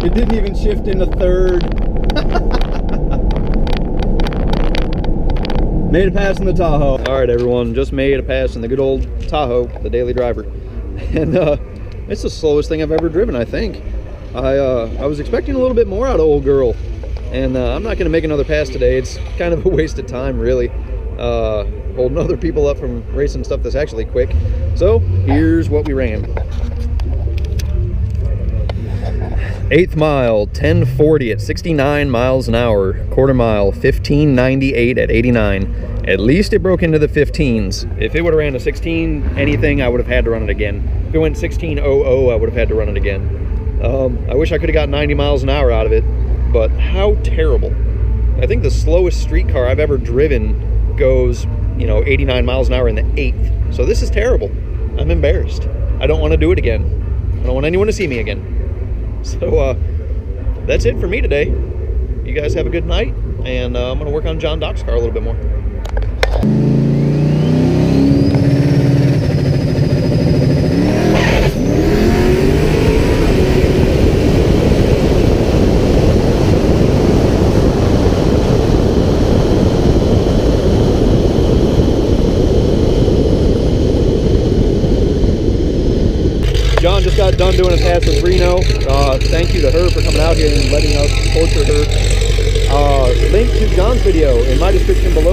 It didn't even shift into third. Made a pass in the Tahoe. All right, everyone, just made a pass in the good old Tahoe, the daily driver. And it's the slowest thing I've ever driven, I think. I was expecting a little bit more out of old girl. And I'm not gonna make another pass today. It's kind of a waste of time, really. Holding other people up from racing stuff that's actually quick. So here's what we ran. 8th mile, 1040 at 69 miles an hour. Quarter mile, 1598 at 89. At least it broke into the 15s. If it would have ran a 16 anything, I would have had to run it again. If it went 1600, I would have had to run it again. I wish I could have got 90 miles an hour out of it, but how terrible. I think the slowest street car I've ever driven goes, 89 miles an hour in the 8th. So this is terrible. I'm embarrassed. I don't want to do it again. I don't want anyone to see me again. So that's it for me today. You guys have a good night, and I'm gonna work on John Doc's car a little bit more. John just got done doing a pass with Reno. Thank you to her for coming out here and letting us torture her. Link to John's video in my description below.